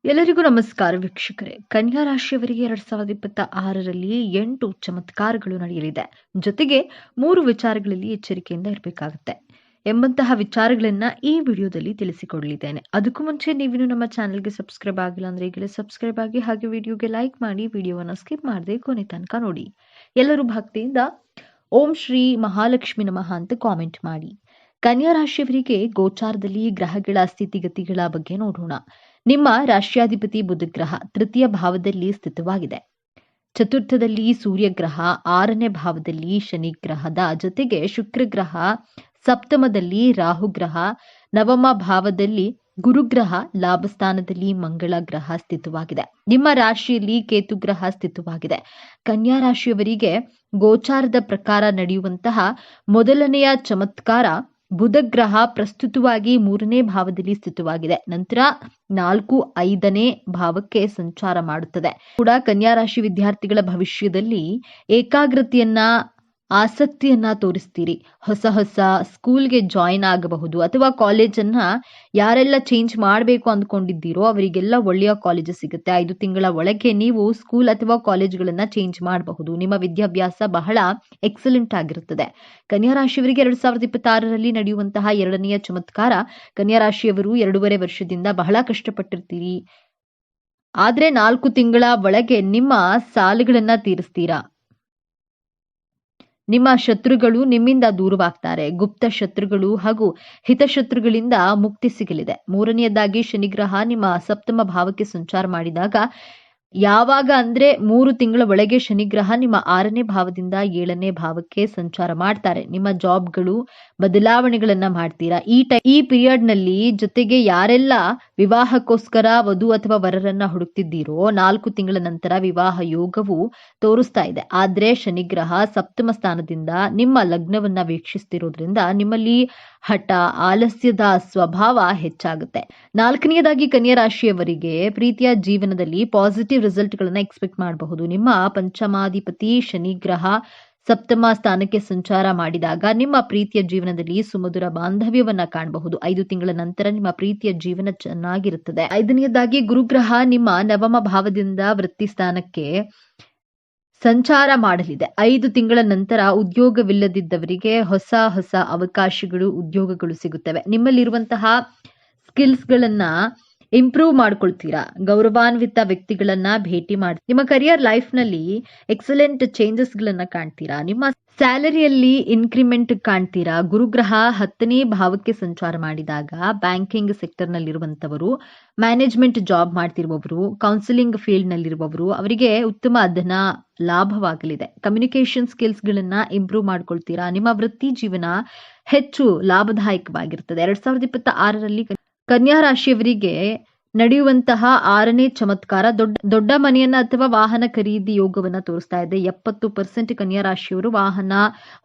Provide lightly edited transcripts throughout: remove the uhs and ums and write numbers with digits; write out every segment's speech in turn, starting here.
ಎಲ್ಲರಿಗೂ ನಮಸ್ಕಾರ ವೀಕ್ಷಕರೇ. ಕನ್ಯಾ ರಾಶಿಯವರಿಗೆ 2026ರಲ್ಲಿ 8 ಚಮತ್ಕಾರಗಳು ನಡೆಯಲಿದೆ. ಜೊತೆಗೆ 3 ವಿಚಾರಗಳಲ್ಲಿ ಎಚ್ಚರಿಕೆಯಿಂದ ಇರಬೇಕಾಗುತ್ತೆ ಎಂಬಂತಹ ವಿಚಾರಗಳನ್ನ ಈ ವಿಡಿಯೋದಲ್ಲಿ ತಿಳಿಸಿಕೊಡಲಿದ್ದೇನೆ. ಅದಕ್ಕೂ ಮುಂಚೆ ನೀವಿನ್ನು ನಮ್ಮ ಚಾನೆಲ್ಗೆ ಸಬ್ಸ್ಕ್ರೈಬ್ ಆಗಿಲ್ಲ ಅಂದ್ರೆ ಈಗಲೇ ಸಬ್ಸ್ಕ್ರೈಬ್ ಆಗಿ, ಹಾಗೆ ವಿಡಿಯೋಗೆ ಲೈಕ್ ಮಾಡಿ, ವಿಡಿಯೋವನ್ನ ಸ್ಕಿಪ್ ಮಾಡದೆ ಕೊನೆ ತನಕ ನೋಡಿ. ಎಲ್ಲರೂ ಭಕ್ತಿಯಿಂದ ಓಂ ಶ್ರೀ ಮಹಾಲಕ್ಷ್ಮಿ ನಮಃ ಅಂತ ಕಾಮೆಂಟ್ ಮಾಡಿ. ಕನ್ಯಾ ರಾಶಿಯವರಿಗೆ ಗೋಚಾರದಲ್ಲಿ ಗ್ರಹಗಳ ಸ್ಥಿತಿಗತಿಗಳ ಬಗ್ಗೆ ನೋಡೋಣ. ನಿಮ್ಮ ರಾಷ್ಟ್ರಾಧಿಪತಿ ಬುಧ ಗ್ರಹ ತೃತೀಯ ಭಾವದಲ್ಲಿ ಸ್ಥಿತವಾಗಿದೆ. ಚತುರ್ಥದಲ್ಲಿ ಸೂರ್ಯ ಗ್ರಹ, 6ನೇ ಭಾವದಲ್ಲಿ ಶನಿ ಗ್ರಹದ ಜೊತೆಗೆ ಶುಕ್ರ ಗ್ರಹ, ಸಪ್ತಮದಲ್ಲಿ ರಾಹು ಗ್ರಹ, ನವಮ ಭಾವದಲ್ಲಿ ಗುರುಗ್ರಹ, ಲಾಭಸ್ಥಾನದಲ್ಲಿ ಮಂಗಳ ಗ್ರಹ ಸ್ಥಿತವಾಗಿದೆ. ನಿಮ್ಮ ರಾಶಿಯಲ್ಲಿ ಕೇತು ಗ್ರಹ ಸ್ಥಿತವಾಗಿದೆ. ಕನ್ಯಾ ರಾಶಿಯವರಿಗೆ ಗೋಚಾರದ ಪ್ರಕಾರ ನಡೆಯುವಂತಹ ಮೊದಲನೆಯ ಚಮತ್ಕಾರ, ಬುಧ ಗ್ರಹ ಪ್ರಸ್ತುತವಾಗಿ 3ನೇ ಭಾವದಲ್ಲಿ ಸ್ಥಿತವಾಗಿದೆ. ನಂತರ 4, 5ನೇ ಭಾವಕ್ಕೆ ಸಂಚಾರ ಮಾಡುತ್ತದೆ. ಕೂಡ ಕನ್ಯಾ ರಾಶಿ ವಿದ್ಯಾರ್ಥಿಗಳ ಭವಿಷ್ಯದಲ್ಲಿ ಏಕಾಗ್ರತೆಯನ್ನ, ಆಸಕ್ತಿಯನ್ನ ತೋರಿಸ್ತೀರಿ. ಹೊಸ ಸ್ಕೂಲ್ಗೆ ಜಾಯಿನ್ ಆಗಬಹುದು ಅಥವಾ ಕಾಲೇಜನ್ನ ಯಾರೆಲ್ಲ ಚೇಂಜ್ ಮಾಡಬೇಕು ಅಂದ್ಕೊಂಡಿದ್ದೀರೋ ಅವರಿಗೆಲ್ಲ ಒಳ್ಳೆಯ ಕಾಲೇಜ್ ಸಿಗುತ್ತೆ. 5 ತಿಂಗಳ ಒಳಗೆ ನೀವು ಸ್ಕೂಲ್ ಅಥವಾ ಕಾಲೇಜ್ಗಳನ್ನ ಚೇಂಜ್ ಮಾಡಬಹುದು. ನಿಮ್ಮ ವಿದ್ಯಾಭ್ಯಾಸ ಬಹಳ ಎಕ್ಸಲೆಂಟ್ ಆಗಿರುತ್ತದೆ. ಕನ್ಯಾ ರಾಶಿಯವರಿಗೆ 2026ರಲ್ಲಿ ನಡೆಯುವಂತಹ 2ನೆಯ ಚಮತ್ಕಾರ, ಕನ್ಯಾ ರಾಶಿಯವರು 2.5 ವರ್ಷದಿಂದ ಬಹಳ ಕಷ್ಟಪಟ್ಟಿರ್ತೀರಿ. ಆದ್ರೆ 4 ತಿಂಗಳ ಒಳಗೆ ನಿಮ್ಮ ಸಾಲಗಳನ್ನ ತೀರಿಸ್ತೀರಾ. ನಿಮ್ಮ ಶತ್ರುಗಳು ನಿಮ್ಮಿಂದ ದೂರವಾಗ್ತಾರೆ. ಗುಪ್ತ ಶತ್ರುಗಳು ಹಾಗೂ ಹಿತಶತ್ರುಗಳಿಂದ ಮುಕ್ತಿ ಸಿಗಲಿದೆ. 3ನೇದಾಗಿ ಶನಿಗ್ರಹ ನಿಮ್ಮ ಸಪ್ತಮ ಭಾವಕ್ಕೆ ಸಂಚಾರ ಮಾಡಿದಾಗ, ಯಾವಾಗ ಅಂದ್ರೆ 3 ತಿಂಗಳ ಒಳಗೆ ಶನಿಗ್ರಹ ನಿಮ್ಮ 6ನೇ ಭಾವದಿಂದ 7ನೇ ಭಾವಕ್ಕೆ ಸಂಚಾರ ಮಾಡ್ತಾರೆ. ನಿಮ್ಮ ಜಾಬ್ಗಳು ಬದಲಾವಣೆಗಳನ್ನ ಮಾಡ್ತೀರಾ. ಈ ಪೀರಿಯಡ್ ನಲ್ಲಿ ಜೊತೆಗೆ ಯಾರೆಲ್ಲ ವಿವಾಹಕ್ಕೋಸ್ಕರ ವಧು ಅಥವಾ ವರರನ್ನ ಹುಡುಕ್ತಿದ್ದೀರೋ 4 ತಿಂಗಳ ನಂತರ ವಿವಾಹ ಯೋಗವು ತೋರಿಸ್ತಾ ಇದೆ. ಆದ್ರೆ ಶನಿಗ್ರಹ ಸಪ್ತಮ ಸ್ಥಾನದಿಂದ ನಿಮ್ಮ ಲಗ್ನವನ್ನ ವೀಕ್ಷಿಸ್ತಿರೋದ್ರಿಂದ ನಿಮ್ಮಲ್ಲಿ ಹಠ, ಆಲಸ್ಯದ ಸ್ವಭಾವ ಹೆಚ್ಚಾಗುತ್ತೆ. 4ನೇದಾಗಿ ಕನ್ಯಾ ರಾಶಿಯವರಿಗೆ ಪ್ರೀತಿಯ ಜೀವನದಲ್ಲಿ ಪಾಸಿಟಿವ್ ರಿಸಲ್ಟ್ ಗಳನ್ನ ಎಕ್ಸ್ಪೆಕ್ಟ್ ಮಾಡಬಹುದು. ನಿಮ್ಮ ಪಂಚಮಾಧಿಪತಿ ಶನಿಗ್ರಹ ಸಪ್ತಮ ಸ್ಥಾನಕ್ಕೆ ಸಂಚಾರ ಮಾಡಿದಾಗ ನಿಮ್ಮ ಪ್ರೀತಿಯ ಜೀವನದಲ್ಲಿ ಸುಮಧುರ ಬಾಂಧವ್ಯವನ್ನ ಕಾಣಬಹುದು. 5 ತಿಂಗಳ ನಂತರ ನಿಮ್ಮ ಪ್ರೀತಿಯ ಜೀವನ ಚೆನ್ನಾಗಿರುತ್ತದೆ. 5ನೇದಾಗಿ ಗುರುಗ್ರಹ ನಿಮ್ಮ ನವಮ ಭಾವದಿಂದ ವೃತ್ತಿ ಸ್ಥಾನಕ್ಕೆ ಸಂಚಾರ ಮಾಡಲಿದೆ. 5 ತಿಂಗಳ ನಂತರ ಉದ್ಯೋಗವಿಲ್ಲದಿದ್ದವರಿಗೆ ಹೊಸ ಅವಕಾಶಗಳು, ಉದ್ಯೋಗಗಳು ಸಿಗುತ್ತವೆ. ನಿಮ್ಮಲ್ಲಿರುವಂತಹ ಸ್ಕಿಲ್ಸ್ ಗಳನ್ನ ಇಂಪ್ರೂವ್ ಮಾಡ್ಕೊಳ್ತೀರಾ. ಗೌರವಾನ್ವಿತ ವ್ಯಕ್ತಿಗಳನ್ನ ಭೇಟಿ ಮಾಡಿ ನಿಮ್ಮ ಕರಿಯರ್ ಲೈಫ್ ನಲ್ಲಿ ಎಕ್ಸಲೆಂಟ್ ಚೇಂಜಸ್ ಗಳನ್ನ ಕಾಣ್ತೀರಾ. ನಿಮ್ಮ ಸ್ಯಾಲರಿಯಲ್ಲಿ ಇನ್ಕ್ರಿಮೆಂಟ್ ಕಾಣ್ತೀರಾ. ಗುರುಗ್ರಹ 10ನೇ ಭಾವಕ್ಕೆ ಸಂಚಾರ ಮಾಡಿದಾಗ ಬ್ಯಾಂಕಿಂಗ್ ಸೆಕ್ಟರ್ ನಲ್ಲಿರುವಂತವರು, ಮ್ಯಾನೇಜ್ಮೆಂಟ್ ಜಾಬ್ ಮಾಡ್ತಿರುವವರು, ಕೌನ್ಸಿಲಿಂಗ್ ಫೀಲ್ಡ್ ನಲ್ಲಿರುವವರು ಅವರಿಗೆ ಉತ್ತಮ ಧನ ಲಾಭವಾಗಲಿದೆ. ಕಮ್ಯುನಿಕೇಶನ್ ಸ್ಕಿಲ್ಸ್ ಗಳನ್ನ ಇಂಪ್ರೂವ್ ಮಾಡ್ಕೊಳ್ತೀರಾ. ನಿಮ್ಮ ವೃತ್ತಿ ಜೀವನ ಹೆಚ್ಚು ಲಾಭದಾಯಕವಾಗಿರುತ್ತದೆ. 2026ರಲ್ಲಿ ಕನ್ಯಾ ರಾಶಿಯವರಿಗೆ ನಡೆಯುವಂತಹ 6ನೇ ಚಮತ್ಕಾರ ದೊಡ್ಡ ಮನೆಯನ್ನ ಅಥವಾ ವಾಹನ ಖರೀದಿ ಯೋಗವನ್ನ ತೋರಿಸ್ತಾ ಇದೆ. 70% ಕನ್ಯಾ ರಾಶಿಯವರು ವಾಹನ,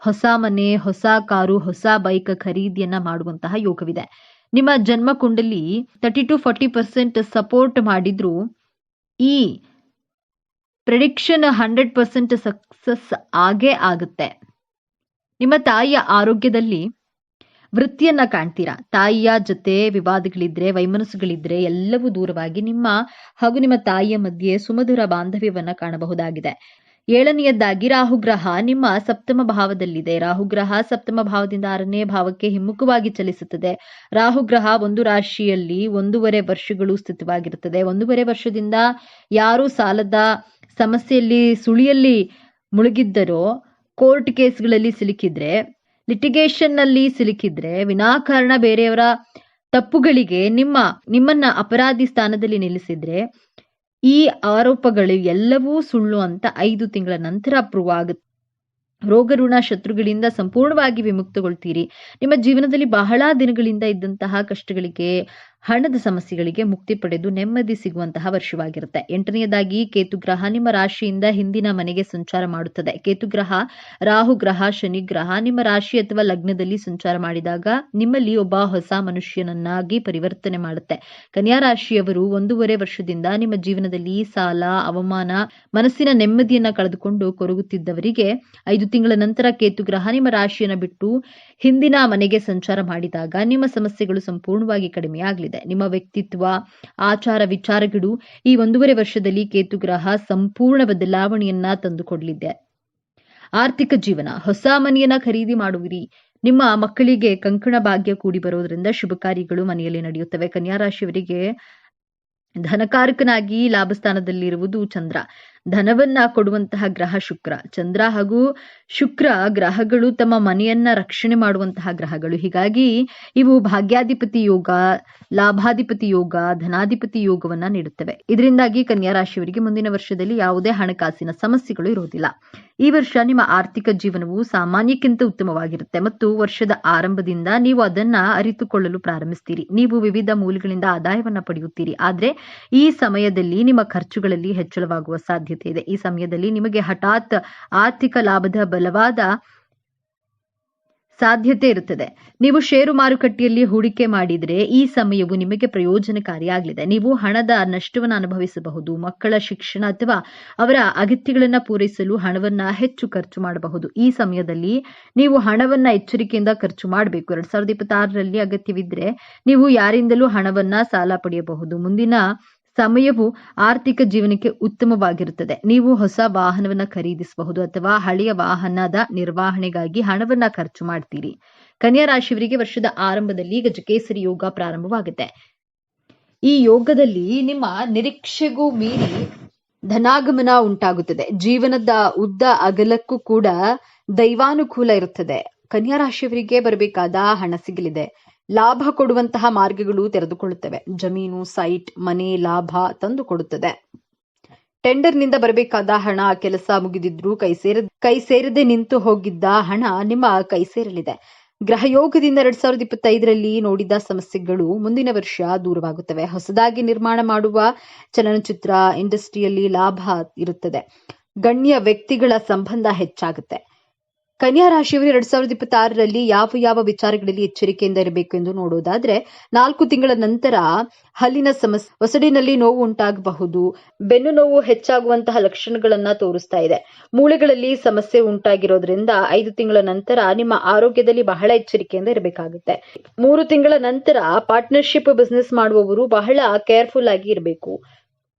ಹೊಸ ಮನೆ, ಹೊಸ ಕಾರು, ಹೊಸ ಬೈಕ್ ಖರೀದಿಯನ್ನ ಮಾಡುವಂತಹ ಯೋಗವಿದೆ. ನಿಮ್ಮ ಜನ್ಮ ಕುಂಡಲಿ 30-40% ಸಪೋರ್ಟ್ ಮಾಡಿದ್ರು ಈ ಪ್ರೆಡಿಕ್ಷನ್ 100% ಸಕ್ಸಸ್ ಆಗೇ ಆಗುತ್ತೆ. ನಿಮ್ಮ ತಾಯಿಯ ಆರೋಗ್ಯದಲ್ಲಿ ವೃತ್ತಿಯನ್ನ ಕಾಣ್ತೀರಾ. ತಾಯಿಯ ಜೊತೆ ವಿವಾದಗಳಿದ್ರೆ, ವೈಮನಸ್ಸುಗಳಿದ್ರೆ ಎಲ್ಲವೂ ದೂರವಾಗಿ ನಿಮ್ಮ ಹಾಗೂ ನಿಮ್ಮ ತಾಯಿಯ ಮಧ್ಯೆ ಸುಮಧುರ ಬಾಂಧವ್ಯವನ್ನ ಕಾಣಬಹುದಾಗಿದೆ. 7ನೇದಾಗಿ ರಾಹುಗ್ರಹ ನಿಮ್ಮ ಸಪ್ತಮ ಭಾವದಲ್ಲಿದೆ. ರಾಹುಗ್ರಹ ಸಪ್ತಮ ಭಾವದಿಂದ 6ನೇ ಭಾವಕ್ಕೆ ಹಿಮ್ಮುಖವಾಗಿ ಚಲಿಸುತ್ತದೆ. ರಾಹುಗ್ರಹ ಒಂದು ರಾಶಿಯಲ್ಲಿ 1.5 ವರ್ಷಗಳು ಸ್ಥಿತವಾಗಿರುತ್ತದೆ. 1.5 ವರ್ಷದಿಂದ ಯಾರು ಸಾಲದ ಸಮಸ್ಯೆಯಲ್ಲಿ, ಸುಳಿಯಲ್ಲಿ ಮುಳುಗಿದ್ದರೋ, ಕೋರ್ಟ್ ಕೇಸ್ಗಳಲ್ಲಿ ಸಿಲುಕಿದ್ರೆ, ಲಿಟಿಗೇಷನ್ ನಲ್ಲಿ ಸಿಲುಕಿದ್ರೆ, ವಿನಾಕಾರಣ ಬೇರೆಯವರ ತಪ್ಪುಗಳಿಗೆ ನಿಮ್ಮನ್ನ ಅಪರಾಧಿ ಸ್ಥಾನದಲ್ಲಿ ನಿಲ್ಲಿಸಿದ್ರೆ, ಈ ಆರೋಪಗಳು ಎಲ್ಲವೂ ಸುಳ್ಳು ಅಂತ 5 ತಿಂಗಳ ನಂತರ ಪ್ರೂವ್ ಆಗುತ್ತೆ. ರೋಗ ಋಣ ಶತ್ರುಗಳಿಂದ ಸಂಪೂರ್ಣವಾಗಿ ವಿಮುಕ್ತಗೊಳ್ತೀರಿ. ನಿಮ್ಮ ಜೀವನದಲ್ಲಿ ಬಹಳ ದಿನಗಳಿಂದ ಇದ್ದಂತಹ ಕಷ್ಟಗಳಿಗೆ, ಹಣದ ಸಮಸ್ಯೆಗಳಿಗೆ ಮುಕ್ತಿ ಪಡೆದು ನೆಮ್ಮದಿ ಸಿಗುವಂತಹ ವರ್ಷವಾಗಿರುತ್ತೆ. 8ನೇದಾಗಿ ಕೇತುಗ್ರಹ ನಿಮ್ಮ ರಾಶಿಯಿಂದ ಹಿಂದಿನ ಮನೆಗೆ ಸಂಚಾರ ಮಾಡುತ್ತದೆ. ಕೇತುಗ್ರಹ, ರಾಹುಗ್ರಹ, ಶನಿಗ್ರಹ ನಿಮ್ಮ ರಾಶಿ ಅಥವಾ ಲಗ್ನದಲ್ಲಿ ಸಂಚಾರ ಮಾಡಿದಾಗ ನಿಮ್ಮಲ್ಲಿ ಒಬ್ಬ ಹೊಸ ಮನುಷ್ಯನನ್ನಾಗಿ ಪರಿವರ್ತನೆ ಮಾಡುತ್ತೆ. ಕನ್ಯಾ ರಾಶಿಯವರು 1.5 ವರ್ಷದಿಂದ ನಿಮ್ಮ ಜೀವನದಲ್ಲಿ ಸಾಲ, ಅವಮಾನ, ಮನಸ್ಸಿನ ನೆಮ್ಮದಿಯನ್ನ ಕಳೆದುಕೊಂಡು ಕೊರಗುತ್ತಿದ್ದವರಿಗೆ 5 ತಿಂಗಳ ನಂತರ ಕೇತುಗ್ರಹ ನಿಮ್ಮ ರಾಶಿಯನ್ನು ಬಿಟ್ಟು ಹಿಂದಿನ ಮನೆಗೆ ಸಂಚಾರ ಮಾಡಿದಾಗ ನಿಮ್ಮ ಸಮಸ್ಯೆಗಳು ಸಂಪೂರ್ಣವಾಗಿ ಕಡಿಮೆ ಆಗಲಿದೆ. ಇದೆ. ನಿಮ್ಮ ವ್ಯಕ್ತಿತ್ವ, ಆಚಾರ ವಿಚಾರಗಳು ಈ 1.5 ವರ್ಷದಲ್ಲಿ ಕೇತು ಗ್ರಹ ಸಂಪೂರ್ಣ ಬದಲಾವಣೆಯನ್ನ ತಂದುಕೊಡಲಿದೆ. ಆರ್ಥಿಕ ಜೀವನ, ಹೊಸ ಮನೆಯನ್ನ ಖರೀದಿ ಮಾಡುವಿರಿ. ನಿಮ್ಮ ಮಕ್ಕಳಿಗೆ ಕಂಕಣ ಭಾಗ್ಯ ಕೂಡಿ ಬರೋದ್ರಿಂದ ಶುಭ ಕಾರ್ಯಗಳು ಮನೆಯಲ್ಲಿ ನಡೆಯುತ್ತವೆ. ಕನ್ಯಾ ರಾಶಿಯವರಿಗೆ ಧನಕಾರಕನಾಗಿ ಲಾಭಸ್ಥಾನದಲ್ಲಿರುವುದು ಚಂದ್ರ. ಧನವನ್ನ ಕೊಡುವಂತಹ ಗ್ರಹ ಶುಕ್ರ. ಚಂದ್ರ ಹಾಗೂ ಶುಕ್ರ ಗ್ರಹಗಳು ತಮ್ಮ ಮನೆಯನ್ನ ರಕ್ಷಣೆ ಮಾಡುವಂತಹ ಗ್ರಹಗಳು. ಹೀಗಾಗಿ ಇವು ಭಾಗ್ಯಾಧಿಪತಿ ಯೋಗ, ಲಾಭಾಧಿಪತಿ ಯೋಗ, ಧನಾಧಿಪತಿ ಯೋಗವನ್ನ ನೀಡುತ್ತವೆ. ಇದರಿಂದಾಗಿ ಕನ್ಯಾ ರಾಶಿಯವರಿಗೆ ಮುಂದಿನ ವರ್ಷದಲ್ಲಿ ಯಾವುದೇ ಹಣಕಾಸಿನ ಸಮಸ್ಯೆಗಳು ಇರುವುದಿಲ್ಲ. ಈ ವರ್ಷ ನಿಮ್ಮ ಆರ್ಥಿಕ ಜೀವನವು ಸಾಮಾನ್ಯಕ್ಕಿಂತ ಉತ್ತಮವಾಗಿರುತ್ತೆ ಮತ್ತು ವರ್ಷದ ಆರಂಭದಿಂದ ನೀವು ಅದನ್ನ ಅರಿತುಕೊಳ್ಳಲು ಪ್ರಾರಂಭಿಸ್ತೀರಿ. ನೀವು ವಿವಿಧ ಮೂಲಗಳಿಂದ ಆದಾಯವನ್ನ ಪಡೆಯುತ್ತೀರಿ. ಆದ್ರೆ ಈ ಸಮಯದಲ್ಲಿ ನಿಮ್ಮ ಖರ್ಚುಗಳಲ್ಲಿ ಹೆಚ್ಚಳವಾಗುವ ಸಾಧ್ಯತೆ ಇದೆ. ಈ ಸಮಯದಲ್ಲಿ ನಿಮಗೆ ಹಠಾತ್ ಆರ್ಥಿಕ ಲಾಭದ ಬಲವಾದ ಸಾಧ್ಯತೆ ಇರುತ್ತದೆ. ನೀವು ಷೇರು ಮಾರುಕಟ್ಟೆಯಲ್ಲಿ ಹೂಡಿಕೆ ಮಾಡಿದರೆ ಈ ಸಮಯವು ನಿಮಗೆ ಪ್ರಯೋಜನಕಾರಿಯಾಗಲಿದೆ. ನೀವು ಹಣದ ನಷ್ಟವನ್ನು ಅನುಭವಿಸಬಹುದು. ಮಕ್ಕಳ ಶಿಕ್ಷಣ ಅಥವಾ ಅವರ ಅಗತ್ಯಗಳನ್ನು ಪೂರೈಸಲು ಹಣವನ್ನ ಹೆಚ್ಚು ಖರ್ಚು ಮಾಡಬಹುದು. ಈ ಸಮಯದಲ್ಲಿ ನೀವು ಹಣವನ್ನ ಎಚ್ಚರಿಕೆಯಿಂದ ಖರ್ಚು ಮಾಡಬೇಕು. 2026ರಲ್ಲಿ ಅಗತ್ಯವಿದ್ರೆ ನೀವು ಯಾರಿಂದಲೂ ಹಣವನ್ನ ಸಾಲ ಪಡೆಯಬಹುದು. ಮುಂದಿನ ಸಮಯವು ಆರ್ಥಿಕ ಜೀವನಕ್ಕೆ ಉತ್ತಮವಾಗಿರುತ್ತದೆ. ನೀವು ಹೊಸ ವಾಹನವನ್ನ ಖರೀದಿಸಬಹುದು ಅಥವಾ ಹಳೆಯ ವಾಹನದ ನಿರ್ವಹಣೆಗಾಗಿ ಹಣವನ್ನ ಖರ್ಚು ಮಾಡ್ತೀರಿ. ಕನ್ಯಾ ರಾಶಿಯವರಿಗೆ ವರ್ಷದ ಆರಂಭದಲ್ಲಿ ಗಜಕೇಸರಿ ಯೋಗ ಪ್ರಾರಂಭವಾಗುತ್ತೆ. ಈ ಯೋಗದಲ್ಲಿ ನಿಮ್ಮ ನಿರೀಕ್ಷೆಗೂ ಮೀರಿ ಧನಾಗಮನ ಉಂಟಾಗುತ್ತದೆ. ಜೀವನದ ಉದ್ದ ಅಗಲಕ್ಕೂ ಕೂಡ ದೈವಾನುಕೂಲ ಇರುತ್ತದೆ. ಕನ್ಯಾ ರಾಶಿಯವರಿಗೆ ಬರಬೇಕಾದ ಹಣ ಸಿಗಲಿದೆ. ಲಾಭ ಕೊಡುವಂತಹ ಮಾರ್ಗಗಳು ತೆರೆದುಕೊಳ್ಳುತ್ತವೆ. ಜಮೀನು, ಸೈಟ್, ಮನೆ ಲಾಭ ತಂದು ಕೊಡುತ್ತದೆ. ಟೆಂಡರ್ನಿಂದ ಬರಬೇಕಾದ ಹಣ, ಕೆಲಸ ಮುಗಿದಿದ್ರು ಕೈ ಸೇರದೆ ನಿಂತು ಹೋಗಿದ್ದ ಹಣ ನಿಮ್ಮ ಕೈ ಸೇರಲಿದೆ. ಗ್ರಹಯೋಗದಿಂದ 2025ರಲ್ಲಿ ನೋಡಿದ ಸಮಸ್ಯೆಗಳು ಮುಂದಿನ ವರ್ಷ ದೂರವಾಗುತ್ತವೆ. ಹೊಸದಾಗಿ ನಿರ್ಮಾಣ ಮಾಡುವ ಚಲನಚಿತ್ರ ಇಂಡಸ್ಟ್ರಿಯಲ್ಲಿ ಲಾಭ ಇರುತ್ತದೆ. ಗಣ್ಯ ವ್ಯಕ್ತಿಗಳ ಸಂಬಂಧ ಹೆಚ್ಚಾಗುತ್ತೆ. ಕನ್ಯಾ ರಾಶಿಯವರು 2026ರಲ್ಲಿ ಯಾವ ವಿಚಾರಗಳಲ್ಲಿ ಎಚ್ಚರಿಕೆಯಿಂದ ಇರಬೇಕು ಎಂದು ನೋಡೋದಾದ್ರೆ, 4 ತಿಂಗಳ ನಂತರ ಹಲ್ಲಿನ ಸಮಸ್ಯೆ, ಒಸಡಿನಲ್ಲಿ ನೋವು ಉಂಟಾಗಬಹುದು. ಬೆನ್ನು ನೋವು ಹೆಚ್ಚಾಗುವಂತಹ ಲಕ್ಷಣಗಳನ್ನ ತೋರಿಸ್ತಾ ಇದೆ. ಮೂಳೆಗಳಲ್ಲಿ ಸಮಸ್ಯೆ ಉಂಟಾಗಿರೋದ್ರಿಂದ 5 ತಿಂಗಳ ನಂತರ ನಿಮ್ಮ ಆರೋಗ್ಯದಲ್ಲಿ ಬಹಳ ಎಚ್ಚರಿಕೆಯಿಂದ ಇರಬೇಕಾಗುತ್ತೆ. 3 ತಿಂಗಳ ನಂತರ ಪಾರ್ಟ್ನರ್ಶಿಪ್ ಬಿಸ್ನೆಸ್ ಮಾಡುವವರು ಬಹಳ ಕೇರ್ಫುಲ್ ಆಗಿ ಇರಬೇಕು.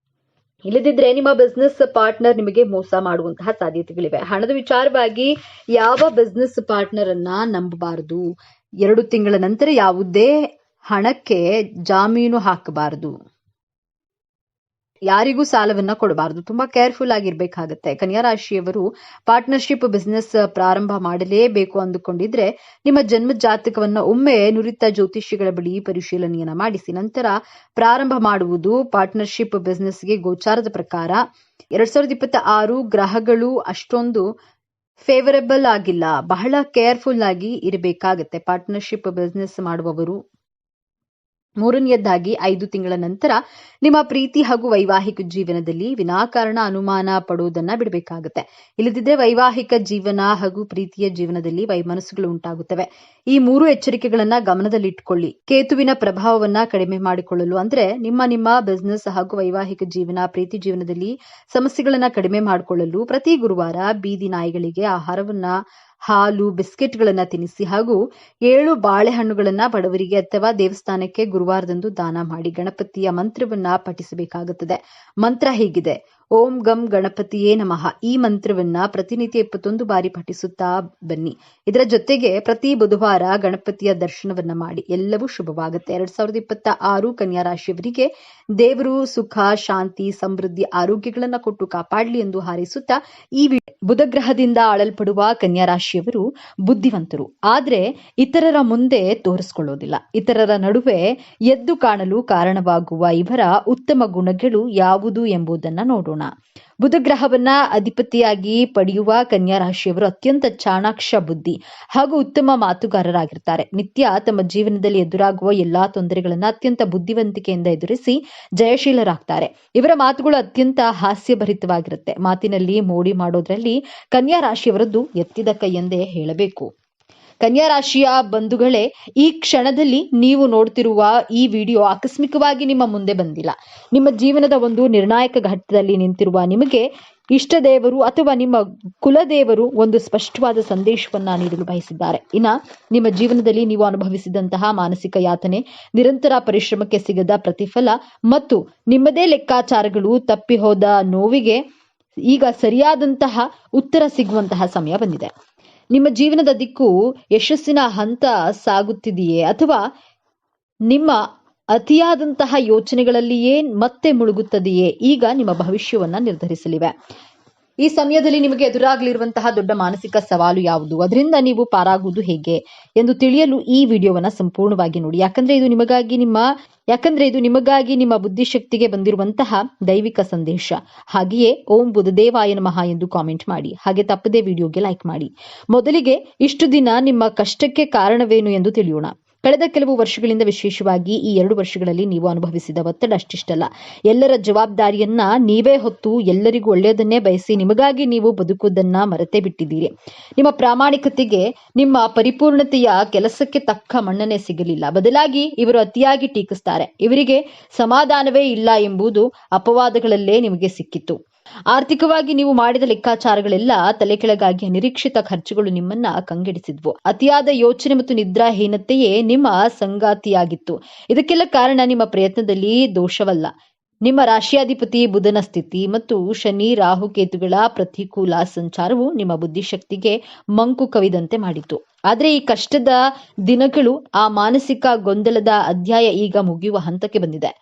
ಇಲ್ಲದಿದ್ರೆ ನಿಮ್ಮ ಬಿಸ್ನೆಸ್ ಪಾರ್ಟ್ನರ್ ನಿಮಗೆ ಮೋಸ ಮಾಡುವಂತಹ ಸಾಧ್ಯತೆಗಳಿವೆ. ಹಣದ ವಿಚಾರವಾಗಿ ಯಾವ ಬಿಸ್ನೆಸ್ ಪಾರ್ಟ್ನರ್ ಅನ್ನ ನಂಬಬಾರದು. 2 ತಿಂಗಳ ನಂತರ ಯಾವುದೇ ಹಣಕ್ಕೆ ಜಾಮೀನು ಹಾಕಬಾರದು. ಯಾರಿಗೂ ಸಾಲವನ್ನ ಕೊಡಬಾರದು. ತುಂಬಾ ಕೇರ್ಫುಲ್ ಆಗಿರ್ಬೇಕಾಗತ್ತೆ. ಕನ್ಯಾ ರಾಶಿಯವರು ಪಾರ್ಟ್ನರ್ಶಿಪ್ ಬಿಸ್ನೆಸ್ ಪ್ರಾರಂಭ ಮಾಡಲೇಬೇಕು ಅಂದುಕೊಂಡಿದ್ರೆ ನಿಮ್ಮ ಜನ್ಮ ಜಾತಕವನ್ನ ಒಮ್ಮೆ ನುರಿತ ಜ್ಯೋತಿಷಿಗಳ ಬಳಿ ಪರಿಶೀಲನೆಯನ್ನ ಮಾಡಿಸಿ ನಂತರ ಪ್ರಾರಂಭ ಮಾಡುವುದು ಪಾರ್ಟ್ನರ್ಶಿಪ್ ಬಿಸ್ನೆಸ್ಗೆ. ಗೋಚಾರದ ಪ್ರಕಾರ 2026 ಗ್ರಹಗಳು ಅಷ್ಟೊಂದು ಫೇವರೇಬಲ್ ಆಗಿಲ್ಲ. ಬಹಳ ಕೇರ್ಫುಲ್ ಆಗಿ ಇರಬೇಕಾಗತ್ತೆ ಪಾರ್ಟ್ನರ್ಶಿಪ್ ಬಿಸ್ನೆಸ್ ಮಾಡುವವರು. 3ನೇದಾಗಿ 5 ತಿಂಗಳ ನಂತರ ನಿಮ್ಮ ಪ್ರೀತಿ ಹಾಗೂ ವೈವಾಹಿಕ ಜೀವನದಲ್ಲಿ ವಿನಾಕಾರಣ ಅನುಮಾನ ಪಡುವುದನ್ನ ಬಿಡಬೇಕಾಗುತ್ತೆ. ಇಲ್ಲದಿದ್ದರೆ ವೈವಾಹಿಕ ಜೀವನ ಹಾಗೂ ಪ್ರೀತಿಯ ಜೀವನದಲ್ಲಿ ವೈಮನಸ್ಸುಗಳು ಉಂಟಾಗುತ್ತವೆ. ಈ 3 ಎಚ್ಚರಿಕೆಗಳನ್ನ ಗಮನದಲ್ಲಿಟ್ಟುಕೊಳ್ಳಿ. ಕೇತುವಿನ ಪ್ರಭಾವವನ್ನ ಕಡಿಮೆ ಮಾಡಿಕೊಳ್ಳಲು ಅಂದ್ರೆ ನಿಮ್ಮ ಬಿಸ್ನೆಸ್ ಹಾಗೂ ವೈವಾಹಿಕ ಜೀವನ, ಪ್ರೀತಿ ಜೀವನದಲ್ಲಿ ಸಮಸ್ಯೆಗಳನ್ನ ಕಡಿಮೆ ಮಾಡಿಕೊಳ್ಳಲು ಪ್ರತಿ ಗುರುವಾರ ಬೀದಿ ನಾಯಿಗಳಿಗೆ ಆಹಾರವನ್ನ, ಹಾಲು, ಬಿಸ್ಕೆಟ್ಗಳನ್ನ ತಿನ್ನಿಸಿ ಹಾಗೂ 7 ಬಾಳೆಹಣ್ಣುಗಳನ್ನ ಬಡವರಿಗೆ ಅಥವಾ ದೇವಸ್ಥಾನಕ್ಕೆ ಗುರುವಾರದಂದು ದಾನ ಮಾಡಿ. ಗಣಪತಿಯ ಮಂತ್ರವನ್ನ ಪಠಿಸಬೇಕಾಗುತ್ತದೆ. ಮಂತ್ರ ಹೀಗಿದೆ: ಓಂ ಗಂ ಗಣಪತಿಯೇ ನಮಃ. ಈ ಮಂತ್ರವನ್ನ ಪ್ರತಿನಿತ್ಯ 21 ಬಾರಿ ಪಠಿಸುತ್ತಾ ಬನ್ನಿ. ಇದರ ಜೊತೆಗೆ ಪ್ರತಿ ಬುಧವಾರ ಗಣಪತಿಯ ದರ್ಶನವನ್ನ ಮಾಡಿ. ಎಲ್ಲವೂ ಶುಭವಾಗುತ್ತೆ. 2026 ಕನ್ಯಾ ರಾಶಿಯವರಿಗೆ ದೇವರು ಸುಖ, ಶಾಂತಿ, ಸಮೃದ್ಧಿ, ಆರೋಗ್ಯಗಳನ್ನ ಕೊಟ್ಟು ಕಾಪಾಡಲಿ ಎಂದು ಹಾರೈಸುತ್ತಾ ಈ ಬುಧ ಗ್ರಹದಿಂದ ಆಳಲ್ಪಡುವ ಕನ್ಯಾ ರಾಶಿಯವರು ಬುದ್ಧಿವಂತರು. ಆದ್ರೆ ಇತರರ ಮುಂದೆ ತೋರಿಸಿಕೊಳ್ಳೋದಿಲ್ಲ. ಇತರರ ನಡುವೆ ಎದ್ದು ಕಾಣಲು ಕಾರಣವಾಗುವ ಇವರ ಉತ್ತಮ ಗುಣಗಳು ಯಾವುದು ಎಂಬುದನ್ನ ನೋಡೋಣ. ಬುಧ ಗ್ರಹವನ್ನ ಅಧಿಪತಿಯಾಗಿ ಪಡೆಯುವ ಕನ್ಯಾ ರಾಶಿಯವರು ಅತ್ಯಂತ ಚಾಣಾಕ್ಷ ಬುದ್ಧಿ ಹಾಗೂ ಉತ್ತಮ ಮಾತುಗಾರರಾಗಿರ್ತಾರೆ. ನಿತ್ಯ ತಮ್ಮ ಜೀವನದಲ್ಲಿ ಎದುರಾಗುವ ಎಲ್ಲಾ ತೊಂದರೆಗಳನ್ನ ಅತ್ಯಂತ ಬುದ್ಧಿವಂತಿಕೆಯಿಂದ ಎದುರಿಸಿ ಜಯಶೀಲರಾಗ್ತಾರೆ. ಇವರ ಮಾತುಗಳು ಅತ್ಯಂತ ಹಾಸ್ಯಭರಿತವಾಗಿರುತ್ತೆ. ಮಾತಿನಲ್ಲಿ ಮೋಡಿ ಮಾಡೋದ್ರಲ್ಲಿ ಕನ್ಯಾ ರಾಶಿಯವರದ್ದು ಎತ್ತಿದ ಕೈ ಎಂದೇ ಹೇಳಬೇಕು. ಕನ್ಯಾ ರಾಶಿಯ ಬಂಧುಗಳೇ, ಈ ಕ್ಷಣದಲ್ಲಿ ನೀವು ನೋಡ್ತಿರುವ ಈ ವಿಡಿಯೋ ಆಕಸ್ಮಿಕವಾಗಿ ನಿಮ್ಮ ಮುಂದೆ ಬಂದಿಲ್ಲ. ನಿಮ್ಮ ಜೀವನದ ಒಂದು ನಿರ್ಣಾಯಕ ಘಟ್ಟದಲ್ಲಿ ನಿಂತಿರುವ ನಿಮಗೆ ಇಷ್ಟ ದೇವರು ಅಥವಾ ನಿಮ್ಮ ಕುಲದೇವರು ಒಂದು ಸ್ಪಷ್ಟವಾದ ಸಂದೇಶವನ್ನ ನೀಡಲು ಬಯಸಿದ್ದಾರೆ. ಇನ್ನ ನಿಮ್ಮ ಜೀವನದಲ್ಲಿ ನೀವು ಅನುಭವಿಸಿದಂತಹ ಮಾನಸಿಕ ಯಾತನೆ, ನಿರಂತರ ಪರಿಶ್ರಮಕ್ಕೆ ಸಿಗದ ಪ್ರತಿಫಲ ಮತ್ತು ನಿಮ್ಮದೇ ಲೆಕ್ಕಾಚಾರಗಳು ತಪ್ಪಿ ಹೋದ ನೋವಿಗೆ ಈಗ ಸರಿಯಾದಂತಹ ಉತ್ತರ ಸಿಗುವಂತಹ ಸಮಯ ಬಂದಿದೆ. ನಿಮ್ಮ ಜೀವನದ ದಿಕ್ಕು ಯಶಸ್ಸಿನ ಹಂತ ಸಾಗುತ್ತಿದೆಯೇ ಅಥವಾ ನಿಮ್ಮ ಅತಿಯಾದಂತಹ ಯೋಚನೆಗಳಲ್ಲಿಯೇ ಮತ್ತೆ ಮುಳುಗುತ್ತದೆಯೇ ಈಗ ನಿಮ್ಮ ಭವಿಷ್ಯವನ್ನ ನಿರ್ಧರಿಸಲಿವೆ. ಈ ಸಮಯದಲ್ಲಿ ನಿಮಗೆ ಎದುರಾಗಲಿರುವಂತಹ ದೊಡ್ಡ ಮಾನಸಿಕ ಸವಾಲು ಯಾವುದು, ಅದರಿಂದ ನೀವು ಪಾರಾಗುವುದು ಹೇಗೆ ಎಂದು ತಿಳಿಯಲು ಈ ವಿಡಿಯೋವನ್ನ ಸಂಪೂರ್ಣವಾಗಿ ನೋಡಿ. ಯಾಕಂದ್ರೆ ಇದು ನಿಮಗಾಗಿ ನಿಮ್ಮ ಬುದ್ಧಿಶಕ್ತಿಗೆ ಬಂದಿರುವಂತಹ ದೈವಿಕ ಸಂದೇಶ. ಹಾಗೆಯೇ ಓಂ ಬುಧದೇವಾಯ ನಮಃ ಎಂದು ಕಾಮೆಂಟ್ ಮಾಡಿ. ಹಾಗೆ ತಪ್ಪದೇ ವಿಡಿಯೋಗೆ ಲೈಕ್ ಮಾಡಿ. ಮೊದಲಿಗೆ ಇಷ್ಟು ದಿನ ನಿಮ್ಮ ಕಷ್ಟಕ್ಕೆ ಕಾರಣವೇನು ಎಂದು ತಿಳಿಯೋಣ. ಕಳೆದ ಕೆಲವು ವರ್ಷಗಳಿಂದ, ವಿಶೇಷವಾಗಿ ಈ 2 ವರ್ಷಗಳಲ್ಲಿ ನೀವು ಅನುಭವಿಸಿದ ಒತ್ತಡ ಅಷ್ಟಿಷ್ಟಲ್ಲ. ಎಲ್ಲರ ಜವಾಬ್ದಾರಿಯನ್ನ ನೀವೇ ಹೊತ್ತು ಎಲ್ಲರಿಗೂ ಒಳ್ಳೆಯದನ್ನೇ ಬಯಸಿ ನಿಮಗಾಗಿ ನೀವು ಬದುಕುವುದನ್ನ ಮರೆತೇ ಬಿಟ್ಟಿದ್ದೀರಿ. ನಿಮ್ಮ ಪ್ರಾಮಾಣಿಕತೆಗೆ, ನಿಮ್ಮ ಪರಿಪೂರ್ಣತೆಯ ಕೆಲಸಕ್ಕೆ ತಕ್ಕ ಮನ್ನಣೆ ಸಿಗಲಿಲ್ಲ. ಬದಲಾಗಿ ಇವರು ಅತಿಯಾಗಿ ಟೀಕಿಸ್ತಾರೆ. ಇವರಿಗೆ ಸಮಾಧಾನವೇ ಇಲ್ಲ ಎಂಬುದು ಅಪವಾದಗಳಲ್ಲೇ ನಿಮಗೆ ಸಿಕ್ಕಿತ್ತು. ಆರ್ಥಿಕವಾಗಿ ನೀವು ಮಾಡಿದ ಲೆಕ್ಕಾಚಾರಗಳೆಲ್ಲ ತಲೆ ಕೆಳಗಾಗಿ ಅನಿರೀಕ್ಷಿತ ಖರ್ಚುಗಳು ನಿಮ್ಮನ್ನ ಕಂಗೆಡಿಸಿದ್ವು. ಅತಿಯಾದ ಯೋಚನೆ ಮತ್ತು ನಿದ್ರಾಹೀನತೆಯೇ ನಿಮ್ಮ ಸಂಗಾತಿಯಾಗಿತ್ತು. ಇದಕ್ಕೆಲ್ಲ ಕಾರಣ ನಿಮ್ಮ ಪ್ರಯತ್ನದಲ್ಲಿ ದೋಷವಲ್ಲ, ನಿಮ್ಮ ರಾಶಿಯಾಧಿಪತಿ ಬುಧನ ಸ್ಥಿತಿ ಮತ್ತು ಶನಿ ರಾಹುಕೇತುಗಳ ಪ್ರತಿಕೂಲ ಸಂಚಾರವು ನಿಮ್ಮ ಬುದ್ಧಿಶಕ್ತಿಗೆ ಮಂಕು ಕವಿದಂತೆ ಮಾಡಿತು. ಆದ್ರೆ ಈ ಕಷ್ಟದ ದಿನಗಳು, ಆ ಮಾನಸಿಕ ಗೊಂದಲದ ಅಧ್ಯಾಯ ಈಗ ಮುಗಿಯುವ ಹಂತಕ್ಕೆ ಬಂದಿದೆ.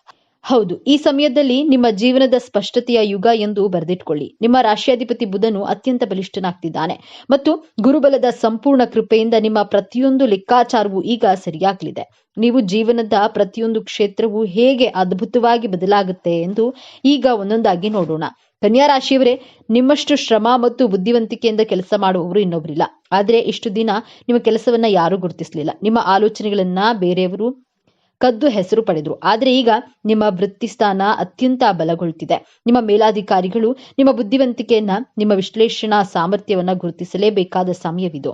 ಹೌದು, ಈ ಸಮಯದಲ್ಲಿ ನಿಮ್ಮ ಜೀವನದ ಸ್ಪಷ್ಟತೆಯ ಯುಗ ಎಂದು ಬರೆದಿಟ್ಕೊಳ್ಳಿ. ನಿಮ್ಮ ರಾಶಿಯಾಧಿಪತಿ ಬುಧನು ಅತ್ಯಂತ ಬಲಿಷ್ಠನಾಗ್ತಿದ್ದಾನೆ ಮತ್ತು ಗುರುಬಲದ ಸಂಪೂರ್ಣ ಕೃಪೆಯಿಂದ ನಿಮ್ಮ ಪ್ರತಿಯೊಂದು ಲೆಕ್ಕಾಚಾರವೂ ಈಗ ಸರಿಯಾಗಲಿದೆ. ನೀವು ಜೀವನದ ಪ್ರತಿಯೊಂದು ಕ್ಷೇತ್ರವೂ ಹೇಗೆ ಅದ್ಭುತವಾಗಿ ಬದಲಾಗುತ್ತೆ ಎಂದು ಈಗ ಒಂದೊಂದಾಗಿ ನೋಡೋಣ. ಕನ್ಯಾ ರಾಶಿಯವರೇ, ನಿಮ್ಮಷ್ಟು ಶ್ರಮ ಮತ್ತು ಬುದ್ಧಿವಂತಿಕೆಯಿಂದ ಕೆಲಸ ಮಾಡುವವರು ಇನ್ನೊಬ್ಬರಿಲ್ಲ. ಆದ್ರೆ ಇಷ್ಟು ದಿನ ನಿಮ್ಮ ಕೆಲಸವನ್ನ ಯಾರೂ ಗುರುತಿಸಲಿಲ್ಲ. ನಿಮ್ಮ ಆಲೋಚನೆಗಳನ್ನ ಬೇರೆಯವರು ಕದ್ದು ಹೆಸರು ಪಡೆದ್ರು. ಆದ್ರೆ ಈಗ ನಿಮ್ಮ ವೃತ್ತಿ ಸ್ಥಾನ ಅತ್ಯಂತ ಬಲಗೊಳ್ತಿದೆ. ನಿಮ್ಮ ಮೇಲಾಧಿಕಾರಿಗಳು ನಿಮ್ಮ ಬುದ್ಧಿವಂತಿಕೆಯನ್ನ, ನಿಮ್ಮ ವಿಶ್ಲೇಷಣಾ ಸಾಮರ್ಥ್ಯವನ್ನ ಗುರುತಿಸಲೇಬೇಕಾದ ಸಮಯವಿದು.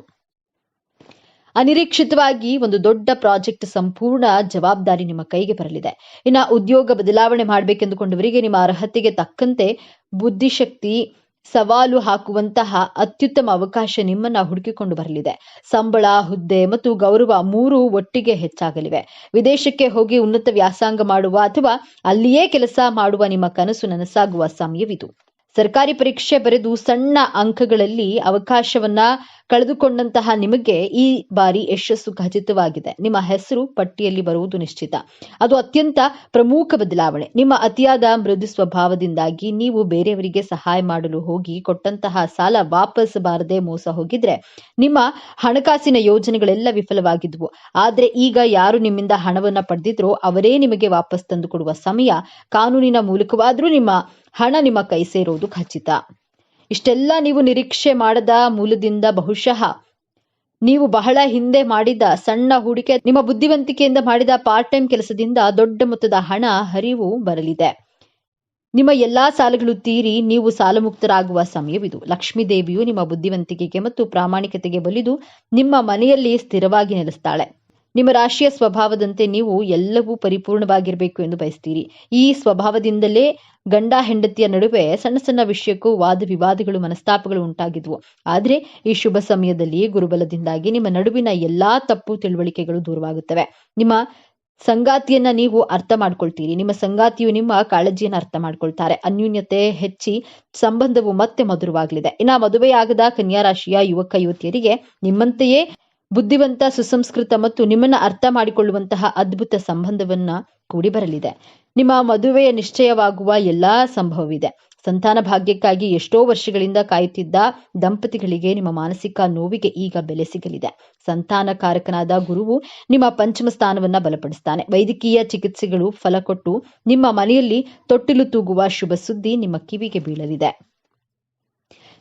ಅನಿರೀಕ್ಷಿತವಾಗಿ ಒಂದು ದೊಡ್ಡ ಪ್ರಾಜೆಕ್ಟ್ ಸಂಪೂರ್ಣ ಜವಾಬ್ದಾರಿ ನಿಮ್ಮ ಕೈಗೆ ಬರಲಿದೆ. ಇನ್ನ ಉದ್ಯೋಗ ಬದಲಾವಣೆ ಮಾಡಬೇಕೆಂದುಕೊಂಡವರಿಗೆ ನಿಮ್ಮ ಅರ್ಹತೆಗೆ ತಕ್ಕಂತೆ ಬುದ್ಧಿಶಕ್ತಿ ಸವಾಲು ಹಾಕುವಂತಹ ಅತ್ಯುತ್ತಮ ಅವಕಾಶ ನಿಮ್ಮನ್ನ ಹುಡುಕಿಕೊಂಡು ಬರಲಿದೆ. ಸಂಬಳ, ಹುದ್ದೆ ಮತ್ತು ಗೌರವ 3 ಒಟ್ಟಿಗೆ ಹೆಚ್ಚಾಗಲಿವೆ. ವಿದೇಶಕ್ಕೆ ಹೋಗಿ ಉನ್ನತ ವ್ಯಾಸಂಗ ಮಾಡುವ ಅಥವಾ ಅಲ್ಲಿಯೇ ಕೆಲಸ ಮಾಡುವ ನಿಮ್ಮ ಕನಸು ನನಸಾಗುವ ಸಮಯವಿದು. ಸರ್ಕಾರಿ ಪರೀಕ್ಷೆ ಬರೆದು ಸಣ್ಣ ಅಂಕಗಳಲ್ಲಿ ಅವಕಾಶವನ್ನ ಕಳೆದುಕೊಂಡಂತಹ ನಿಮಗೆ ಈ ಬಾರಿ ಯಶಸ್ಸು ಖಚಿತವಾಗಿದೆ. ನಿಮ್ಮ ಹೆಸರು ಪಟ್ಟಿಯಲ್ಲಿ ಬರುವುದು ನಿಶ್ಚಿತ. ಅದು ಅತ್ಯಂತ ಪ್ರಮುಖ ಬದಲಾವಣೆ. ನಿಮ್ಮ ಅತಿಯಾದ ಮೃದು ಸ್ವಭಾವದಿಂದಾಗಿ ನೀವು ಬೇರೆಯವರಿಗೆ ಸಹಾಯ ಮಾಡಲು ಹೋಗಿ ಕೊಟ್ಟಂತಹ ಸಾಲ ವಾಪಸ್ ಬಾರದೆ ಮೋಸ ಹೋಗಿದ್ರೆ ನಿಮ್ಮ ಹಣಕಾಸಿನ ಯೋಜನೆಗಳೆಲ್ಲ ವಿಫಲವಾಗಿದ್ವು. ಆದ್ರೆ ಈಗ ಯಾರು ನಿಮ್ಮಿಂದ ಹಣವನ್ನ ಪಡೆದಿದ್ರೋ ಅವರೇ ನಿಮಗೆ ವಾಪಸ್ ತಂದು ಕೊಡುವ ಸಮಯ. ಕಾನೂನಿನ ಮೂಲಕವಾದ್ರೂ ನಿಮ್ಮ ಹಣ ನಿಮ್ಮ ಕೈ ಸೇರೋದು ಖಚಿತ. ಇಷ್ಟೆಲ್ಲ ನೀವು ನಿರೀಕ್ಷೆ ಮಾಡದ ಮೂಲದಿಂದ ಬಹುಶಃ ನೀವು ಬಹಳ ಹಿಂದೆ ಮಾಡಿದ ಸಣ್ಣ ಹೂಡಿಕೆ, ನಿಮ್ಮ ಬುದ್ಧಿವಂತಿಕೆಯಿಂದ ಮಾಡಿದ ಪಾರ್ಟ್ ಟೈಮ್ ಕೆಲಸದಿಂದ ದೊಡ್ಡ ಮೊತ್ತದ ಹಣ ಹರಿವು ಬರಲಿದೆ. ನಿಮ್ಮ ಎಲ್ಲಾ ಸಾಲಗಳು ತೀರಿ ನೀವು ಸಾಲಮುಕ್ತರಾಗುವ ಸಮಯವಿದು. ಲಕ್ಷ್ಮೀ ದೇವಿಯು ನಿಮ್ಮ ಬುದ್ಧಿವಂತಿಕೆಗೆ ಮತ್ತು ಪ್ರಾಮಾಣಿಕತೆಗೆ ಬಲಿದು ನಿಮ್ಮ ಮನೆಯಲ್ಲಿ ಸ್ಥಿರವಾಗಿ ನೆಲೆಸ್ತಾಳೆ. ನಿಮ್ಮ ರಾಶಿಯ ಸ್ವಭಾವದಂತೆ ನೀವು ಎಲ್ಲವೂ ಪರಿಪೂರ್ಣವಾಗಿರಬೇಕು ಎಂದು ಬಯಸ್ತೀರಿ. ಈ ಸ್ವಭಾವದಿಂದಲೇ ಗಂಡ ಹೆಂಡತಿಯ ನಡುವೆ ಸಣ್ಣ ಸಣ್ಣ ವಿಷಯಕ್ಕೂ ವಾದ ವಿವಾದಗಳು, ಮನಸ್ತಾಪಗಳು ಉಂಟಾಗಿದ್ವು. ಆದ್ರೆ ಈ ಶುಭ ಸಮಯದಲ್ಲಿ ಗುರುಬಲದಿಂದಾಗಿ ನಿಮ್ಮ ನಡುವಿನ ಎಲ್ಲಾ ತಪ್ಪು ತಿಳುವಳಿಕೆಗಳು ದೂರವಾಗುತ್ತವೆ. ನಿಮ್ಮ ಸಂಗಾತಿಯನ್ನ ನೀವು ಅರ್ಥ ಮಾಡ್ಕೊಳ್ತೀರಿ. ನಿಮ್ಮ ಸಂಗಾತಿಯು ನಿಮ್ಮ ಕಾಳಜಿಯನ್ನು ಅರ್ಥ ಮಾಡ್ಕೊಳ್ತಾರೆ. ಅನ್ಯೂನ್ಯತೆ ಹೆಚ್ಚಿ ಸಂಬಂಧವು ಮತ್ತೆ ಮಧುರವಾಗಲಿದೆ. ಇನ್ನ ಮದುವೆಯಾಗದ ಕನ್ಯಾ ರಾಶಿಯ ಯುವಕ ಯುವತಿಯರಿಗೆ ನಿಮ್ಮಂತೆಯೇ ಬುದ್ಧಿವಂತ, ಸುಸಂಸ್ಕೃತ ಮತ್ತು ನಿಮ್ಮನ್ನ ಅರ್ಥ ಮಾಡಿಕೊಳ್ಳುವಂತಹ ಅದ್ಭುತ ಸಂಬಂಧವನ್ನ ಕೂಡಿ ಬರಲಿದೆ. ನಿಮ್ಮ ಮದುವೆಯ ನಿಶ್ಚಯವಾಗುವ ಎಲ್ಲಾ ಸಂಭವವಿದೆ. ಸಂತಾನ ಭಾಗ್ಯಕ್ಕಾಗಿ ಎಷ್ಟೋ ವರ್ಷಗಳಿಂದ ಕಾಯುತ್ತಿದ್ದ ದಂಪತಿಗಳಿಗೆ ನಿಮ್ಮ ಮಾನಸಿಕ ನೋವಿಗೆ ಈಗ ಬೆಲೆ ಸಿಗಲಿದೆ. ಸಂತಾನಕಾರಕನಾದ ಗುರುವು ನಿಮ್ಮ ಪಂಚಮ ಸ್ಥಾನವನ್ನ ಬಲಪಡಿಸ್ತಾನೆ. ವೈದ್ಯಕೀಯ ಚಿಕಿತ್ಸೆಗಳು ಫಲ ಕೊಟ್ಟು ನಿಮ್ಮ ಮನೆಯಲ್ಲಿ ತೊಟ್ಟಿಲು ತೂಗುವ ಶುಭ ಸುದ್ದಿ ನಿಮ್ಮ ಕಿವಿಗೆ ಬೀಳಲಿದೆ.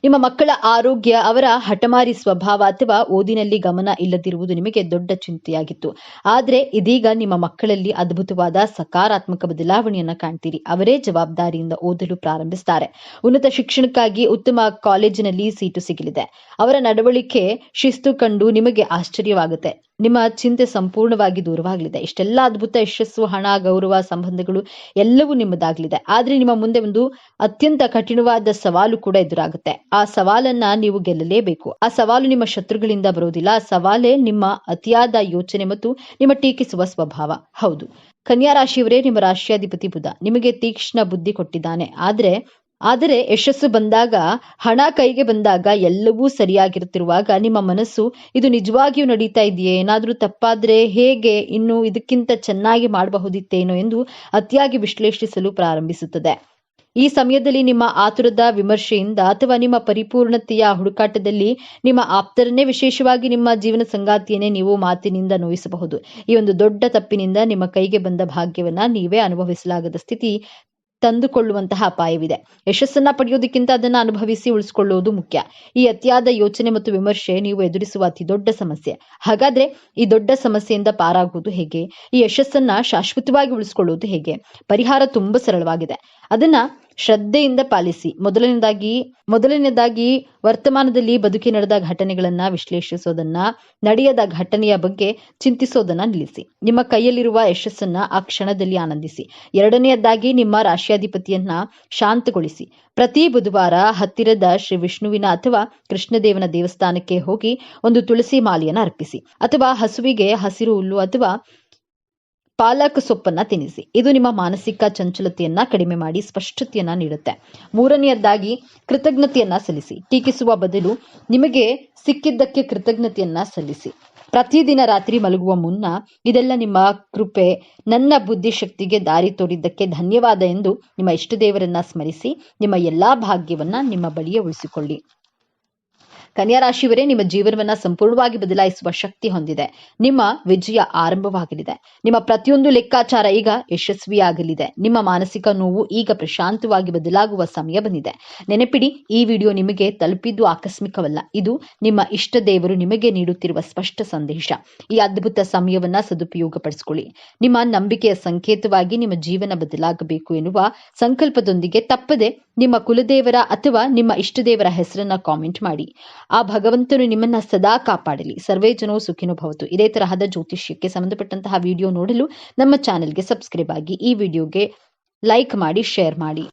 ನಿಮ್ಮ ಮಕ್ಕಳ ಆರೋಗ್ಯ, ಅವರ ಹಠಮಾರಿ ಸ್ವಭಾವ ಅಥವಾ ಓದಿನಲ್ಲಿ ಗಮನ ಇಲ್ಲದಿರುವುದು ನಿಮಗೆ ದೊಡ್ಡ ಚಿಂತೆಯಾಗಿತ್ತು. ಆದ್ರೆ ಇದೀಗ ನಿಮ್ಮ ಮಕ್ಕಳಲ್ಲಿ ಅದ್ಭುತವಾದ ಸಕಾರಾತ್ಮಕ ಬದಲಾವಣೆಯನ್ನ ಕಾಣ್ತೀರಿ. ಅವರೇ ಜವಾಬ್ದಾರಿಯಿಂದ ಓದಲು ಪ್ರಾರಂಭಿಸ್ತಾರೆ. ಉನ್ನತ ಶಿಕ್ಷಣಕ್ಕಾಗಿ ಉತ್ತಮ ಕಾಲೇಜಿನಲ್ಲಿ ಸೀಟು ಸಿಗಲಿದೆ. ಅವರ ನಡವಳಿಕೆ, ಶಿಸ್ತು ಕಂಡು ನಿಮಗೆ ಆಶ್ಚರ್ಯವಾಗುತ್ತೆ. ನಿಮ್ಮ ಚಿಂತೆ ಸಂಪೂರ್ಣವಾಗಿ ದೂರವಾಗಲಿದೆ. ಇಷ್ಟೆಲ್ಲ ಅದ್ಭುತ ಯಶಸ್ಸು, ಹಣ, ಗೌರವ, ಸಂಬಂಧಗಳು ಎಲ್ಲವೂ ನಿಮ್ಮದಾಗಲಿದೆ. ಆದ್ರೆ ನಿಮ್ಮ ಮುಂದೆ ಒಂದು ಅತ್ಯಂತ ಕಠಿಣವಾದ ಸವಾಲು ಕೂಡ ಎದುರಾಗುತ್ತೆ. ಆ ಸವಾಲನ್ನ ನೀವು ಗೆಲ್ಲಲೇಬೇಕು. ಆ ಸವಾಲು ನಿಮ್ಮ ಶತ್ರುಗಳಿಂದ ಬರೋದಿಲ್ಲ. ಆ ಸವಾಲೇ ನಿಮ್ಮ ಅತಿಯಾದ ಯೋಚನೆ ಮತ್ತು ನಿಮ್ಮ ಟೀಕಿಸುವ ಸ್ವಭಾವ. ಹೌದು, ಕನ್ಯಾ ರಾಶಿಯವರೇ, ನಿಮ್ಮ ರಾಶಿಯಾಧಿಪತಿ ಬುಧ ನಿಮಗೆ ತೀಕ್ಷ್ಣ ಬುದ್ಧಿ ಕೊಟ್ಟಿದ್ದಾನೆ. ಆದರೆ ಯಶಸ್ಸು ಬಂದಾಗ, ಹಣ ಕೈಗೆ ಬಂದಾಗ, ಎಲ್ಲವೂ ಸರಿಯಾಗಿರುತ್ತಿರುವಾಗ ನಿಮ್ಮ ಮನಸ್ಸು ಇದು ನಿಜವಾಗಿಯೂ ನಡೀತಾ ಇದೆಯೇ, ಏನಾದ್ರೂ ತಪ್ಪಾದ್ರೆ ಹೇಗೆ, ಇನ್ನು ಇದಕ್ಕಿಂತ ಚೆನ್ನಾಗಿ ಮಾಡಬಹುದಿತ್ತೇನೋ ಎಂದು ಅತಿಯಾಗಿ ವಿಶ್ಲೇಷಿಸಲು ಪ್ರಾರಂಭಿಸುತ್ತದೆ. ಈ ಸಮಯದಲ್ಲಿ ನಿಮ್ಮ ಆತುರದ ವಿಮರ್ಶೆಯಿಂದ ಅಥವಾ ನಿಮ್ಮ ಪರಿಪೂರ್ಣತೆಯ ಹುಡುಕಾಟದಲ್ಲಿ ನಿಮ್ಮ ಆಪ್ತರನ್ನೇ, ವಿಶೇಷವಾಗಿ ನಿಮ್ಮ ಜೀವನ ಸಂಗಾತಿಯನ್ನೇ ನೀವು ಮಾತಿನಿಂದ ನೋಯಿಸಬಹುದು. ಈ ಒಂದು ದೊಡ್ಡ ತಪ್ಪಿನಿಂದ ನಿಮ್ಮ ಕೈಗೆ ಬಂದ ಭಾಗ್ಯವನ್ನ ನೀವೇ ಅನುಭವಿಸಲಾಗದ ಸ್ಥಿತಿ ತಂದುಕೊಳ್ಳುವಂತಹ ಅಪಾಯವಿದೆ. ಯಶಸ್ಸನ್ನ ಪಡೆಯೋದಕ್ಕಿಂತ ಅದನ್ನ ಅನುಭವಿಸಿ ಉಳಿಸಿಕೊಳ್ಳುವುದು ಮುಖ್ಯ. ಈ ಅತಿಯಾದ ಯೋಚನೆ ಮತ್ತು ವಿಮರ್ಶೆ ನೀವು ಎದುರಿಸುವ ಅತಿ ದೊಡ್ಡ ಸಮಸ್ಯೆ. ಹಾಗಾದ್ರೆ ಈ ದೊಡ್ಡ ಸಮಸ್ಯೆಯಿಂದ ಪಾರಾಗುವುದು ಹೇಗೆ? ಈ ಯಶಸ್ಸನ್ನ ಶಾಶ್ವತವಾಗಿ ಉಳಿಸಿಕೊಳ್ಳುವುದು ಹೇಗೆ? ಪರಿಹಾರ ತುಂಬಾ ಸರಳವಾಗಿದೆ. ಅದನ್ನ ಶ್ರದ್ಧೆಯಿಂದ ಪಾಲಿಸಿ. ಮೊದಲನೇದಾಗಿ ವರ್ತಮಾನದಲ್ಲಿ ಬದುಕಿ ನಡೆದ ಘಟನೆಗಳನ್ನ ವಿಶ್ಲೇಷಿಸೋದನ್ನ, ನಡೆಯದ ಘಟನೆಯ ಬಗ್ಗೆ ಚಿಂತಿಸೋದನ್ನ ನಿಲ್ಲಿಸಿ. ನಿಮ್ಮ ಕೈಯಲ್ಲಿರುವ ಯಶಸ್ಸನ್ನ ಆ ಕ್ಷಣದಲ್ಲಿ ಆನಂದಿಸಿ. ಎರಡನೆಯದಾಗಿ ನಿಮ್ಮ ರಾಶಿಯಾಧಿಪತಿಯನ್ನ ಶಾಂತಗೊಳಿಸಿ. ಪ್ರತಿ ಬುಧವಾರ ಹತ್ತಿರದ ಶ್ರೀ ವಿಷ್ಣುವಿನ ಅಥವಾ ಕೃಷ್ಣದೇವನ ದೇವಸ್ಥಾನಕ್ಕೆ ಹೋಗಿ ಒಂದು ತುಳಸಿ ಮಾಲೆಯನ್ನು ಅರ್ಪಿಸಿ, ಅಥವಾ ಹಸುವಿಗೆ ಹಸಿರು ಹುಲ್ಲು ಅಥವಾ ಪಾಲಕ್ ಸೊಪ್ಪನ್ನ ತಿನ್ನಿಸಿ. ಇದು ನಿಮ್ಮ ಮಾನಸಿಕ ಚಂಚಲತೆಯನ್ನ ಕಡಿಮೆ ಮಾಡಿ ಸ್ಪಷ್ಟತೆಯನ್ನ ನೀಡುತ್ತೆ. ಮೂರನೆಯದಾಗಿ ಕೃತಜ್ಞತೆಯನ್ನ ಸಲ್ಲಿಸಿ. ಟೀಕಿಸುವ ಬದಲು ನಿಮಗೆ ಸಿಕ್ಕಿದ್ದಕ್ಕೆ ಕೃತಜ್ಞತೆಯನ್ನ ಸಲ್ಲಿಸಿ. ಪ್ರತಿದಿನ ರಾತ್ರಿ ಮಲಗುವ ಮುನ್ನ ಇದೆಲ್ಲ ನಿಮ್ಮ ಕೃಪೆ, ನನ್ನ ಬುದ್ಧಿಶಕ್ತಿಗೆ ದಾರಿ ತೋರಿದ್ದಕ್ಕೆ ಧನ್ಯವಾದ ಎಂದು ನಿಮ್ಮ ಇಷ್ಟದೇವರನ್ನ ಸ್ಮರಿಸಿ ನಿಮ್ಮ ಎಲ್ಲಾ ಭಾಗ್ಯವನ್ನ ನಿಮ್ಮ ಬಳಿಯೇ ಉಳಿಸಿಕೊಳ್ಳಿ. ಕನ್ಯಾ ರಾಶಿಯವರೇ, ನಿಮ್ಮ ಜೀವನವನ್ನ ಸಂಪೂರ್ಣವಾಗಿ ಬದಲಾಯಿಸುವ ಶಕ್ತಿ ಹೊಂದಿದೆ. ನಿಮ್ಮ ವಿಜಯ ಆರಂಭವಾಗಲಿದೆ. ನಿಮ್ಮ ಪ್ರತಿಯೊಂದು ಲೆಕ್ಕಾಚಾರ ಈಗ ಯಶಸ್ವಿಯಾಗಲಿದೆ. ನಿಮ್ಮ ಮಾನಸಿಕ ನೋವು ಈಗ ಪ್ರಶಾಂತವಾಗಿ ಬದಲಾಗುವ ಸಮಯ ಬಂದಿದೆ. ನೆನಪಿಡಿ, ಈ ವಿಡಿಯೋ ನಿಮಗೆ ತಲುಪಿದ್ದು ಆಕಸ್ಮಿಕವಲ್ಲ. ಇದು ನಿಮ್ಮ ಇಷ್ಟ ದೇವರು ನಿಮಗೆ ನೀಡುತ್ತಿರುವ ಸ್ಪಷ್ಟ ಸಂದೇಶ. ಈ ಅದ್ಭುತ ಸಮಯವನ್ನ ಸದುಪಯೋಗಪಡಿಸಿಕೊಳ್ಳಿ. ನಿಮ್ಮ ನಂಬಿಕೆಯ ಸಂಕೇತವಾಗಿ ನಿಮ್ಮ ಜೀವನ ಬದಲಾಗಬೇಕು ಎನ್ನುವ ಸಂಕಲ್ಪದೊಂದಿಗೆ ತಪ್ಪದೆ ನಿಮ್ಮ ಕುಲದೇವರ ಅಥವಾ ನಿಮ್ಮ ಇಷ್ಟದೇವರ ಹೆಸರನ್ನ ಕಾಮೆಂಟ್ ಮಾಡಿ. ಆ ಭಗವಂತನು ನಿಮ್ಮನ್ನ ಸದಾ ಕಾಪಾಡಲಿ. ಸರ್ವೇ ಜನೋ ಸುಖಿನೋ ಭವತು. ಇದೇ ತರಹದ ಜ್ಯೋತಿಷ್ಯಕ್ಕೆ ಸಂಬಂಧಪಟ್ಟಂತಹ ವಿಡಿಯೋ ನೋಡಲು ನಮ್ಮ ಚಾನೆಲ್ಗೆ ಸಬ್ಸ್ಕ್ರೈಬ್ ಆಗಿ, ಈ ವಿಡಿಯೋಗೆ ಲೈಕ್ ಮಾಡಿ, ಶೇರ್ ಮಾಡಿ.